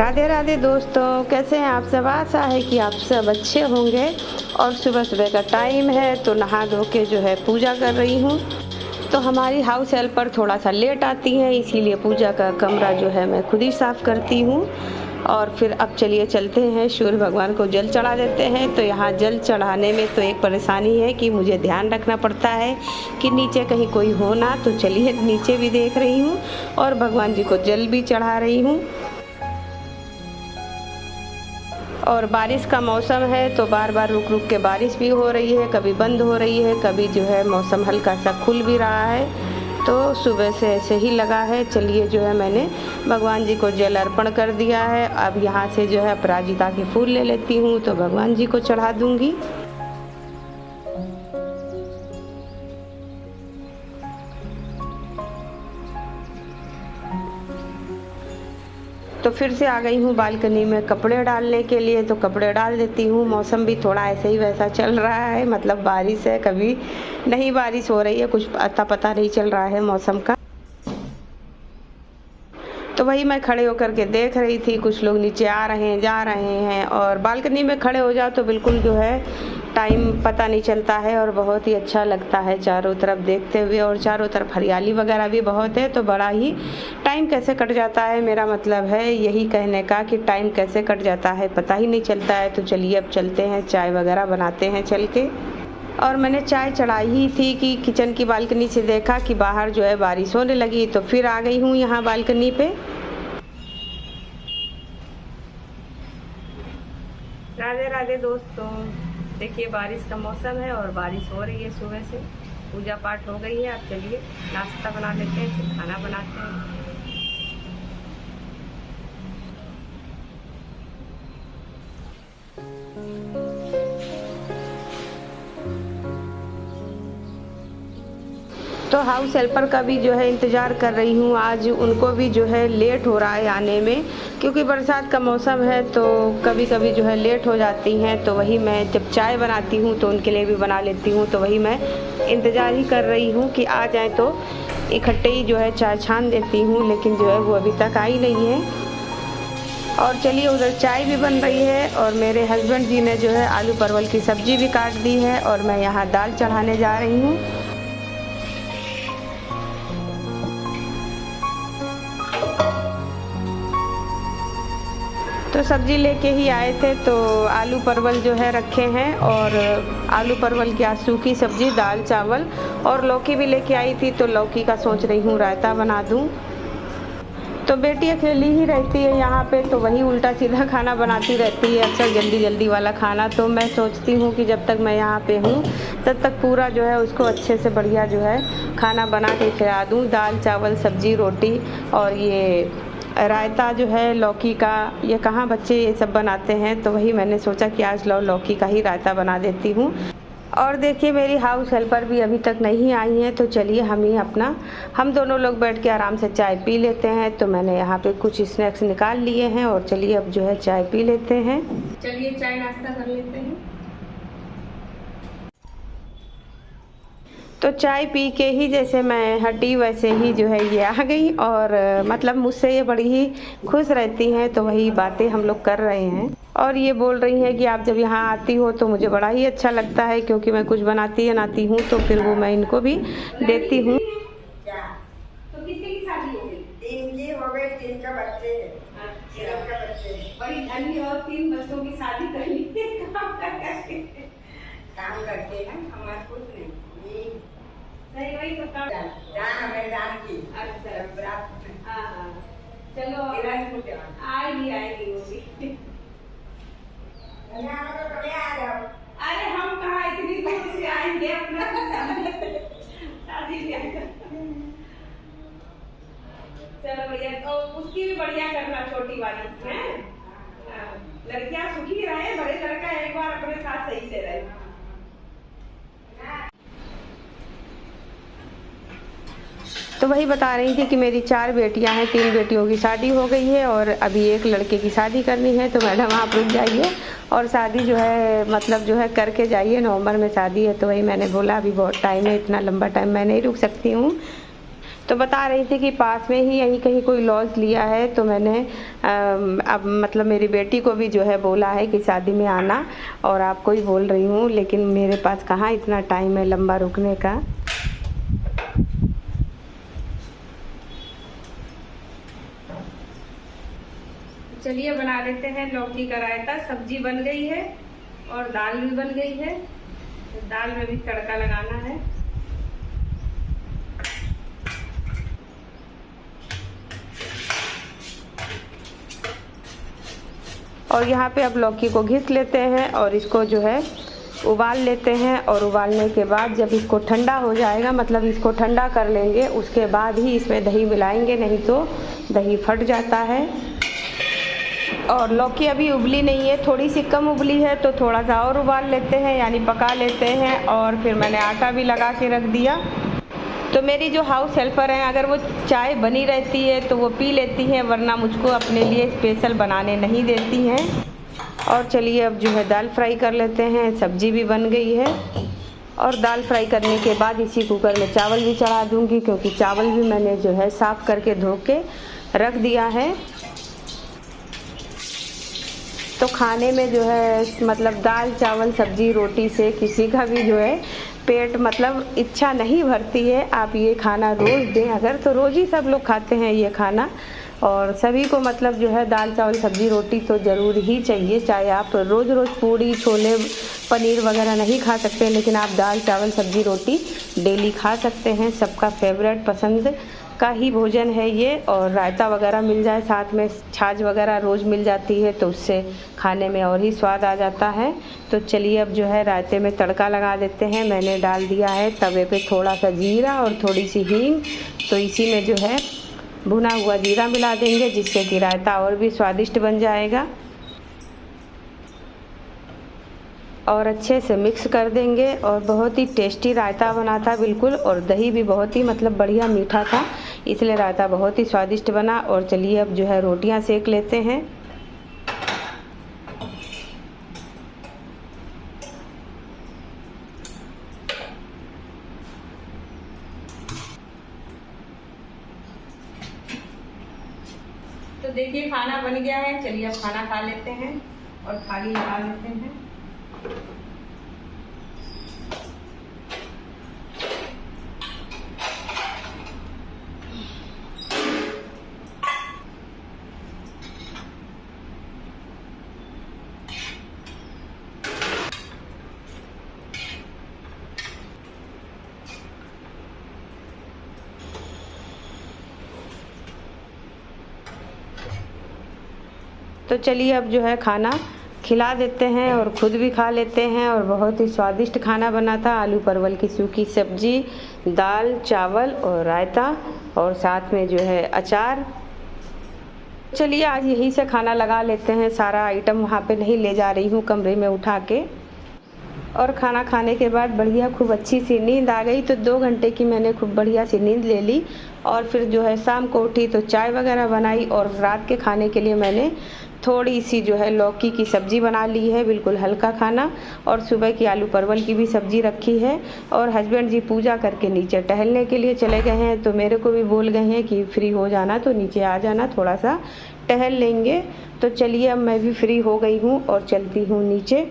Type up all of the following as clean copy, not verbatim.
राधे राधे दोस्तों, कैसे हैं आप सब। आशा है कि आप सब अच्छे होंगे। और सुबह सुबह का टाइम है तो नहा धो के जो है पूजा कर रही हूँ। तो हमारी हाउस हेल्पर थोड़ा सा लेट आती है, इसीलिए पूजा का कमरा जो है मैं खुद ही साफ़ करती हूँ। और फिर अब चलिए चलते हैं, सूर्य भगवान को जल चढ़ा देते हैं। तो यहाँ जल चढ़ाने में तो एक परेशानी है कि मुझे ध्यान रखना पड़ता है कि नीचे कहीं कोई हो ना। तो चलिए नीचे भी देख रही हूँ और भगवान जी को जल भी चढ़ा रही हूँ। और बारिश का मौसम है तो बार बार रुक रुक के बारिश भी हो रही है, कभी बंद हो रही है, कभी जो है मौसम हल्का सा खुल भी रहा है। तो सुबह से ऐसे ही लगा है। चलिए जो है मैंने भगवान जी को जल अर्पण कर दिया है। अब यहाँ से जो है अपराजिता के फूल ले लेती हूँ तो भगवान जी को चढ़ा दूँगी। तो फिर से आ गई हूँ बालकनी में कपड़े डालने के लिए, तो कपड़े डाल देती हूँ। मौसम भी थोड़ा ऐसे ही वैसा चल रहा है, मतलब बारिश है, कभी नहीं बारिश हो रही है, कुछ अता पता नहीं चल रहा है मौसम का। तो वही मैं खड़े होकर के देख रही थी, कुछ लोग नीचे आ रहे हैं, जा रहे हैं। और बालकनी में खड़े हो जाओ तो बिल्कुल जो है टाइम पता नहीं चलता है और बहुत ही अच्छा लगता है चारों तरफ देखते हुए। और चारों तरफ हरियाली वगैरह भी बहुत है, तो बड़ा ही टाइम कैसे कट जाता है, मेरा मतलब है यही कहने का कि टाइम कैसे कट जाता है पता ही नहीं चलता है। तो चलिए अब चलते हैं, चाय वगैरह बनाते हैं चल के। और मैंने चाय चढ़ाई ही थी कि किचन की बालकनी से देखा कि बाहर जो है बारिश होने लगी, तो फिर आ गई हूँ यहाँ बालकनी पे। राधे राधे दोस्तों, देखिए बारिश का मौसम है और बारिश हो रही है सुबह से। पूजा पाठ हो गई है, अब चलिए नाश्ता बना लेते हैं, फिर खाना बनाते हैं। तो हाउस हेल्पर का भी जो है इंतज़ार कर रही हूँ। आज उनको भी जो है लेट हो रहा है आने में, क्योंकि बरसात का मौसम है तो कभी कभी जो है लेट हो जाती हैं। तो वही मैं जब चाय बनाती हूँ तो उनके लिए भी बना लेती हूँ। तो वही मैं इंतज़ार ही कर रही हूँ कि आ जाए तो इकट्ठे ही जो है चाय छान देती हूँ, लेकिन जो है वो अभी तक आई नहीं है। और चलिए उधर चाय भी बन रही है और मेरे हस्बैंड जी ने जो है आलू परवल की सब्ज़ी भी काट दी है और मैं यहाँ दाल चढ़ाने जा रही हूँ। तो सब्ज़ी लेके ही आए थे, तो आलू परवल जो है रखे हैं और आलू परवल की आज सूखी सब्ज़ी, दाल चावल और लौकी भी लेके आई थी। तो लौकी का सोच रही हूँ रायता बना दूँ। तो बेटी अकेली ही रहती है यहाँ पे, तो वही उल्टा सीधा खाना बनाती रहती है, अक्सर जल्दी जल्दी वाला खाना। तो मैं सोचती हूँ कि जब तक मैं यहाँ पे हूँ तब तक पूरा जो है उसको अच्छे से बढ़िया जो है खाना बना के खिला दूँ। दाल चावल सब्ज़ी रोटी और ये रायता जो है लौकी का, ये कहाँ बच्चे ये सब बनाते हैं। तो वही मैंने सोचा कि आज लौकी का ही रायता बना देती हूँ। और देखिए मेरी हाउस हेल्पर भी अभी तक नहीं आई हैं, तो चलिए हम दोनों लोग बैठ के आराम से चाय पी लेते हैं। तो मैंने यहाँ पे कुछ स्नैक्स निकाल लिए हैं और चलिए अब जो है चाय पी लेते हैं। चलिए चाय नाश्ता कर लेते हैं। तो चाय पी के ही जैसे मैं हटी वैसे ही जो है ये आ गई और मतलब मुझसे ये बड़ी ही खुश रहती हैं। तो वही बातें हम लोग कर रहे हैं और ये बोल रही हैं कि आप जब यहाँ आती हो तो मुझे बड़ा ही अच्छा लगता है, क्योंकि मैं कुछ बनाती हूँ तो फिर वो मैं इनको भी देती हूँ। तो कितने की शादी हो गई? 3 की हो गई, 3 का बच्चे हैं। अच्छा। 3 का बच्चे हैं। बड़ी धनी और 3 बच्चों की शादी कर ली काम करते हैं, हमारे कुछ नहीं। ये सही वही तो काम। जान हमें जान की। अच्छा। हाँ चलो आएगी वो भी। यहाँ तो कभी आ जाओ। अरे हम कहाँ इतनी दूर से आएंगे अपना शादी ब्याह कर। चलो भैया, तो उसकी भी बढ़िया करना छोटी वाली है। लड़कियां सुखी रहे, बड़े लड़का एक बार अपने साथ सही से रहे। तो वही बता रही थी कि मेरी 4 बेटियां हैं, 3 बेटियों की शादी हो गई है और अभी एक लड़के की शादी करनी है। तो मैडम आप रुक जाइए और शादी जो है मतलब जो है करके जाइए, नवंबर में शादी है। तो वही मैंने बोला अभी बहुत टाइम है, इतना लंबा टाइम मैं नहीं रुक सकती हूँ, तो बता रही थी कि पास में ही यहीं कहीं कोई लॉज लिया है, तो मैंने अब मतलब मेरी बेटी को भी जो है बोला है कि शादी में आना, और आपको ही बोल रही हूँ, लेकिन मेरे पास कहाँ इतना टाइम है लंबा रुकने का। चलिए बना लेते हैं लौकी का रायता। सब्जी बन गई है और दाल भी बन गई है, तो दाल में भी तड़का लगाना है। और यहाँ पे अब लौकी को घिस लेते हैं और इसको जो है उबाल लेते हैं, और उबालने के बाद जब इसको ठंडा हो जाएगा, मतलब इसको ठंडा कर लेंगे, उसके बाद ही इसमें दही मिलाएंगे, नहीं तो दही फट जाता है। और लौकी अभी उबली नहीं है, थोड़ी सी कम उबली है, तो थोड़ा सा और उबाल लेते हैं, यानी पका लेते हैं। और फिर मैंने आटा भी लगा के रख दिया। तो मेरी जो हाउस हेल्पर हैं, अगर वो चाय बनी रहती है तो वो पी लेती हैं, वरना मुझको अपने लिए स्पेशल बनाने नहीं देती हैं। और चलिए अब जो है दाल फ्राई कर लेते हैं। सब्जी भी बन गई है, और दाल फ्राई करने के बाद इसी कुकर में चावल भी चढ़ा दूँगी, क्योंकि चावल भी मैंने जो है साफ़ करके धो के रख दिया है। तो खाने में जो है मतलब दाल चावल सब्जी रोटी से किसी का भी जो है पेट मतलब इच्छा नहीं भरती है। आप ये खाना रोज़ दें अगर, तो रोज़ ही सब लोग खाते हैं ये खाना, और सभी को मतलब जो है दाल चावल सब्जी रोटी तो ज़रूर ही चाहिए। चाहे आप रोज़ रोज़ पूड़ी छोले पनीर वगैरह नहीं खा सकते, लेकिन आप दाल चावल सब्जी रोटी डेली खा सकते हैं। सबका फेवरेट पसंद का ही भोजन है ये। और रायता वगैरह मिल जाए साथ में, छाछ वगैरह रोज़ मिल जाती है, तो उससे खाने में और ही स्वाद आ जाता है। तो चलिए अब जो है रायते में तड़का लगा देते हैं। मैंने डाल दिया है तवे पे थोड़ा सा जीरा और थोड़ी सी हींग, तो इसी में जो है भुना हुआ जीरा मिला देंगे, जिससे कि रायता और भी स्वादिष्ट बन जाएगा। और अच्छे से मिक्स कर देंगे, और बहुत ही टेस्टी रायता बना था बिल्कुल। और दही भी बहुत ही मतलब बढ़िया मीठा था, इसलिए रायता बहुत ही स्वादिष्ट बना। और चलिए अब जो है रोटियां सेक लेते हैं। तो देखिए खाना बन गया है, चलिए अब खाना खा लेते हैं और थाली लगा लेते हैं। तो चलिए अब जो है खाना खिला देते हैं और ख़ुद भी खा लेते हैं। और बहुत ही स्वादिष्ट खाना बना था। आलू परवल की सूखी सब्जी, दाल चावल और रायता, और साथ में जो है अचार। चलिए आज यहीं से खाना लगा लेते हैं। सारा आइटम वहाँ पे नहीं ले जा रही हूँ, कमरे में उठा के। और खाना खाने के बाद बढ़िया खूब अच्छी सी नींद आ गई। तो 2 घंटे की मैंने खूब बढ़िया सी नींद ले ली। और फिर जो है शाम को उठी तो चाय वगैरह बनाई, और रात के खाने के लिए मैंने थोड़ी सी जो है लौकी की सब्ज़ी बना ली है, बिल्कुल हल्का खाना। और सुबह की आलू परवल की भी सब्ज़ी रखी है। और हस्बैंड जी पूजा करके नीचे टहलने के लिए चले गए हैं, तो मेरे को भी बोल गए हैं कि फ्री हो जाना तो नीचे आ जाना, थोड़ा सा टहल लेंगे। तो चलिए अब मैं भी फ्री हो गई हूँ और चलती हूँ नीचे।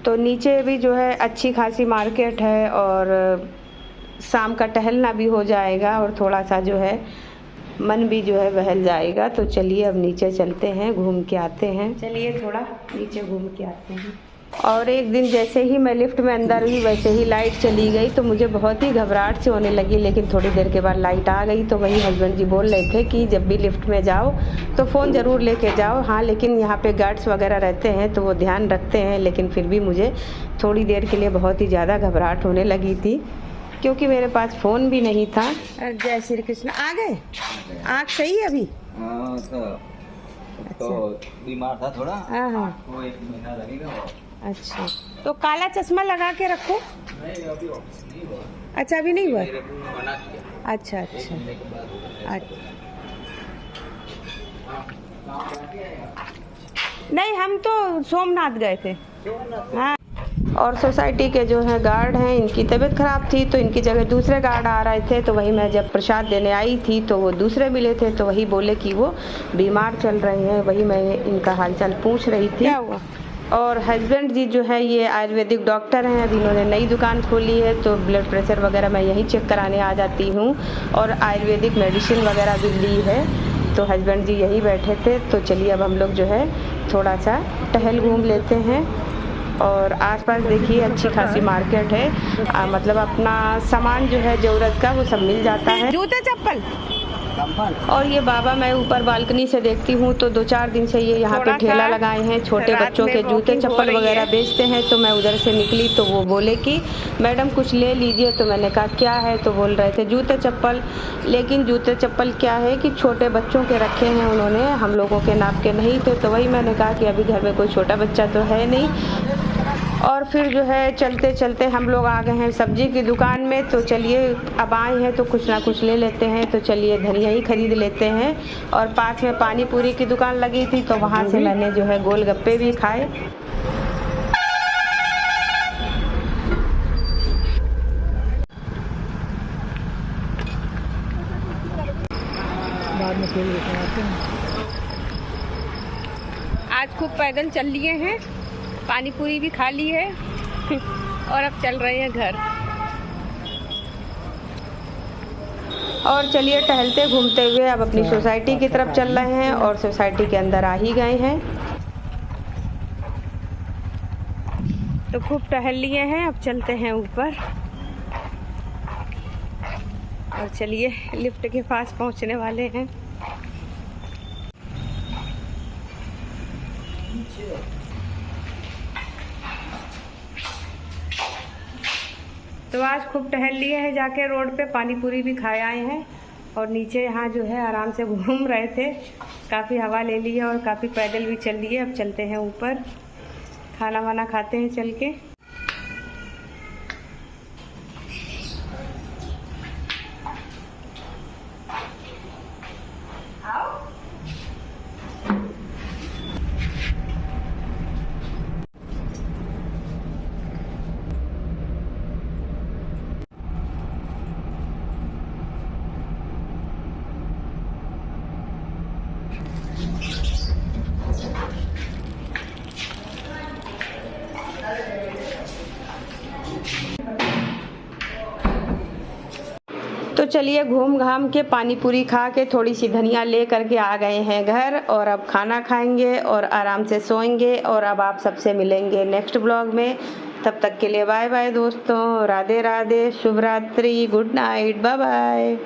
तो नीचे भी जो है अच्छी खासी मार्केट है, और शाम का टहलना भी हो जाएगा, और थोड़ा सा जो है मन भी जो है बहल जाएगा। तो चलिए अब नीचे चलते हैं, घूम के आते हैं। चलिए थोड़ा नीचे घूम के आते हैं। और एक दिन जैसे ही मैं लिफ्ट में अंदर हुई, वैसे ही लाइट चली गई, तो मुझे बहुत ही घबराहट सी होने लगी। लेकिन थोड़ी देर के बाद लाइट आ गई। तो वही हस्बैंड जी बोल रहे थे कि जब भी लिफ्ट में जाओ तो फ़ोन ज़रूर लेके जाओ। हाँ, लेकिन यहाँ पे गार्ड्स वगैरह रहते हैं तो वो ध्यान रखते हैं, लेकिन फिर भी मुझे थोड़ी देर के लिए बहुत ही ज़्यादा घबराहट होने लगी थी, क्योंकि मेरे पास फ़ोन भी नहीं था। जय श्री कृष्ण। आ गए? आँख सही है अभी? हाँ, तो बीमार था थोड़ा। हाँ हाँ, वो 1 महीना लगेगा। अच्छा, तो काला चश्मा लगा के रखो। नहीं, अभी ऑपरेशन नहीं हुआ। अच्छा, अभी नहीं हुआ? मेरे को मना किया। अच्छा अच्छा अच्छा। नहीं, हम तो सोमनाथ गए थे। हाँ, और सोसाइटी के जो हैं गार्ड हैं, इनकी तबीयत ख़राब थी तो इनकी जगह दूसरे गार्ड आ रहे थे। तो वही मैं जब प्रसाद देने आई थी तो वो दूसरे मिले थे, तो वही बोले कि वो बीमार चल रहे हैं। वही मैं इनका हालचाल पूछ रही थी। क्या हुआ? और हस्बैंड जी जो है ये आयुर्वेदिक डॉक्टर हैं। अभी इन्होंने नई दुकान खोली है तो ब्लड प्रेशर वगैरह मैं यहीं चेक कराने आ जाती हूँ, और आयुर्वेदिक मेडिसिन वगैरह भी ली है। तो हस्बैंड जी यहीं बैठे थे। तो चलिए अब हम लोग जो है थोड़ा सा टहल घूम लेते हैं। और आसपास देखिए अच्छी खासी मार्केट है, मतलब अपना सामान जो है ज़रूरत का वो सब मिल जाता है। जूते चप्पल। और ये बाबा मैं ऊपर बालकनी से देखती हूँ तो 2-4 दिन से ये यहाँ पे ठेला लगाए हैं, छोटे बच्चों के जूते चप्पल वगैरह बेचते हैं। तो मैं उधर से निकली तो वो बोले कि मैडम कुछ ले लीजिए। तो मैंने कहा क्या है? तो बोल रहे थे जूते चप्पल। लेकिन जूते चप्पल क्या है कि छोटे बच्चों के रखे हैं उन्होंने, हम लोगों के नाप के नहीं थे। तो वही मैंने कहा कि अभी घर में कोई छोटा बच्चा तो है नहीं। और फिर जो है चलते चलते हम लोग आ गए हैं सब्जी की दुकान में। तो चलिए अब आए हैं तो कुछ ना कुछ ले लेते हैं। तो चलिए धनिया ही खरीद लेते हैं। और पास में पानी पूरी की दुकान लगी थी तो वहाँ से मैंने जो है गोलगप्पे भी खाए। बाद में खेल लेते हैं। आज खूब पैदल चल लिए हैं, पानी पूरी भी खा ली है और अब चल रहे हैं घर। और चलिए टहलते घूमते हुए अब अपनी सोसाइटी की तरफ चल रहे हैं, और सोसाइटी के अंदर आ ही गए हैं। तो खूब टहल लिए हैं, अब चलते हैं ऊपर। और चलिए लिफ्ट के पास पहुंचने वाले हैं। तो आज खूब टहल लिए हैं, जाके रोड पे पानी पूरी भी खाए आए हैं। और नीचे यहाँ जो है आराम से घूम रहे थे, काफ़ी हवा ले ली है और काफ़ी पैदल भी चल लिए। अब चलते हैं ऊपर, खाना वाना खाते हैं चल के। तो चलिए घूम घाम के पानी पूरी खा के थोड़ी सी धनिया ले करके आ गए हैं घर। और अब खाना खाएंगे और आराम से सोएंगे। और अब आप सबसे मिलेंगे नेक्स्ट ब्लॉग में। तब तक के लिए बाय बाय दोस्तों, राधे राधे, शुभ रात्रि, गुड नाइट, बाय बाय।